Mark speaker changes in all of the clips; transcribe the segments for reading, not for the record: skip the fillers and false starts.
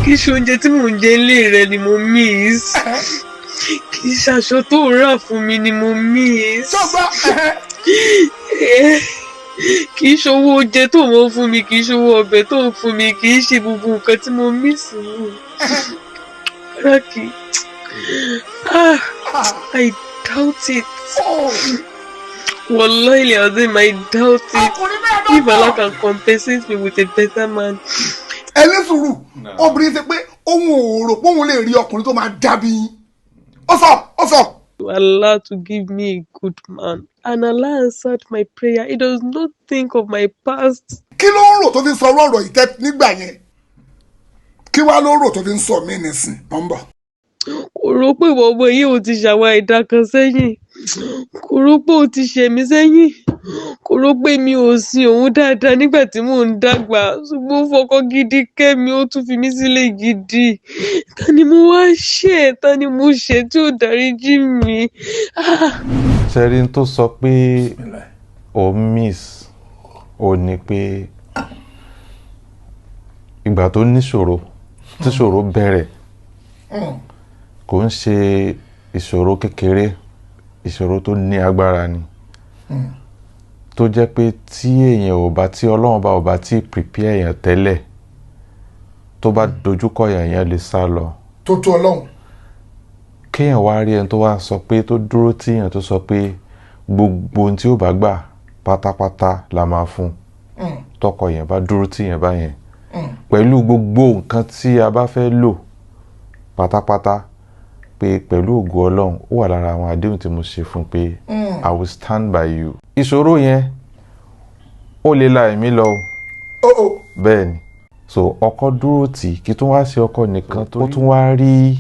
Speaker 1: kì í ṣe oúnjẹ tí mò ń jẹ ilé rẹ ni mo miss. Kì í ṣe aṣọ tó rà fún mi ni mo miss. Kì í ṣe owó oúnjẹ tó mọ fún mi, kì í ṣe owó ọbẹ̀ tó fún mi, kì í ṣe gbogbo nǹkan tí mo miss ni. Raki, I doubt it. Wallahi Azim, I doubt it. If Allah can compensate me with a better man.
Speaker 2: Ẹni sùúrù, obìnrin ṣe pé òun ò rò pé òun lè rí ọkùnrin tó máa dàbí yín. Ó sọ.
Speaker 1: Allah to give me a good man. And Allah answered my prayer. He does not think of my past.
Speaker 2: Kí ló ń rò tó fi ń sọ ọ̀rọ̀ ìtẹ́ nígbà yẹn? Kí wá ló ń rò tó fi ń sọ mí nísìn? Mo ń bọ̀.
Speaker 1: Kò rò pé ọmọ yìí ò ti ṣàwọn àìdá kan sẹ́yìn. Kò rò pé ó ti ṣẹ̀ mí sẹ́yìn. Kò rò pé mi ò sin òun dáadáa nígbà tí mò ń dàgbà. Ṣùgbọ́n ó fọkọ gidi kẹ́ mi, ó tún fi mí sílẹ̀ gidi. Ta ni mo wá ṣẹ̀? Ta ni mo ṣẹ̀ tí ò dáríjì mi?
Speaker 3: Ṣẹ́rin tó sọ pé o miss ò ní pé ìgbà tó níṣòro tíṣòro bẹ̀rẹ̀ kò ń ṣe ìṣòro kékeré, ìṣòro tó ní agbára ni. Tó jẹ́ pé tí Ọlọ́run ò bá tí prepare èèyàn tẹ́lẹ̀ tó bá dojúkọ èèyàn lè sá lọ.
Speaker 2: Tó tó Ọlọ́run.
Speaker 3: Kéèyàn wá rí ẹni tó wá sọ pé tó dúró tí èèyàn tó sọ pé gbogbo ohun tí ó bá gbà pátápátá la máa fún. Tọkọ yẹn bá dúró tí èèyàn bá yẹn. Pẹ̀lú gbogbo nǹkan tí a bá fẹ́ lò pátápátá pé pẹ̀lú ògo Ọlọ́run ó wà lára àwọn àdéhùn tí mo ṣe fún pé I will stand by you. Ìṣòro yẹn ó lè la ẹ̀mí lọ. Bẹ́ẹ̀ ni. So ọkọ dúró tì kí tó wá ṣe ọkọ nìkan tó tún wá rí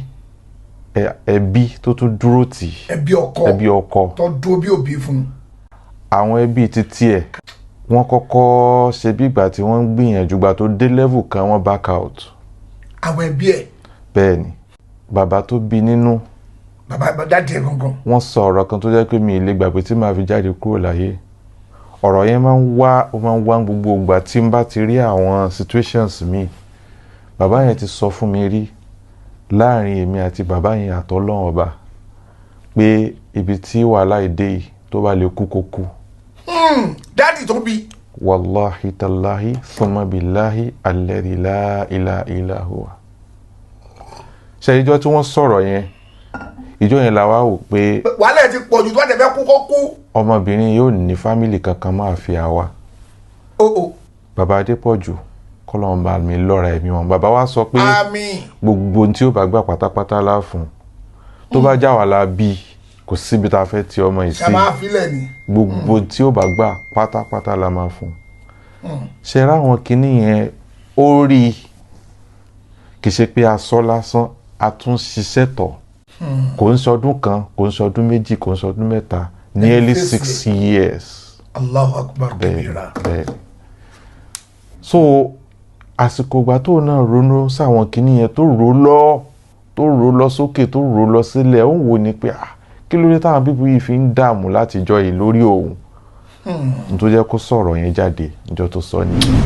Speaker 3: ẹbí tó tún dúró tì. Ẹbí ọkọ.
Speaker 2: Tó dúró bí òbí fún.
Speaker 3: Àwọn ẹbí títí ẹ̀ wọ́n kọ́kọ́ ṣe bí ìgbà tí wọ́n ń gbìyànjú gbà tó dé level kan wọ́n back out.
Speaker 2: Àwọn ẹbí ẹ̀.
Speaker 3: Bẹ́ẹ̀ ni. Bàbá tó bí nínú.
Speaker 2: Bàbá jáde gangan.
Speaker 3: Wọ́n sọ ọ̀rọ̀ kan tó jẹ́ pé mi ì lè gbàgbé tí màá fi jáde kúrò láyé. Ọ̀rọ̀ yẹn máa ń wá gbogbo ìgbà tí n bá ti rí àwọn situations mi. Bàbá yẹn ti sọ fún mi rí láàrin èmi àti bàbá yẹn àtọlọ́run ọba pé ibi tí wàhálà ìdè yìí tó bá lè kú kó kú.
Speaker 2: Dáàdì tó bí.
Speaker 3: Wallahi tallahi thumma billahi alladhi la ilaha illa huwa. Ṣé ìjọ tí wọ́n sọ̀rọ̀ yẹn ìjọ yẹn la wá wò pé
Speaker 2: wàhálà ti pọ̀ jù tó bá tẹ̀ fẹ́ kú kó kú.
Speaker 3: Ọmọbìnrin yóò ní fámìlì kankan máa fi àwa. Bàbá Adépọ̀jù kọ́lọ́n bá mi lọ́ra ẹ̀mí wọn. Bàbá wa sọ pé gbogbo tí ó bá gbà pátápátá lá fún. Tó bá já wà lá bí kò síbi tá a fẹ́ ti ọmọ yìí sí. Gbogbo tí ó bá gbà pátápátá la máa fún. Ṣé ráwọn kinní yẹn ó rí kì í ṣe pé a sọ lásán a tún ṣiṣẹ́ tọ̀. Kò ń sọdún kan, kò ń sọdún méjì, kò ń sọdún mẹ́ta. Nearly 6 years.
Speaker 2: Allahu Akbar kabira.
Speaker 3: So àsìkò ìgbà tó náà ronú sáwọn kìíní yẹn tó rò lọ sókè tó rò lọ sílẹ̀ ó ń wò ní pé kí ló dé táwọn bíbú yìí fi ń dààmú látijọ́ yìí lórí òun. Tó jẹ́ kó sọ̀rọ̀ yẹn jáde níjọ́ tó sọ nìyẹn.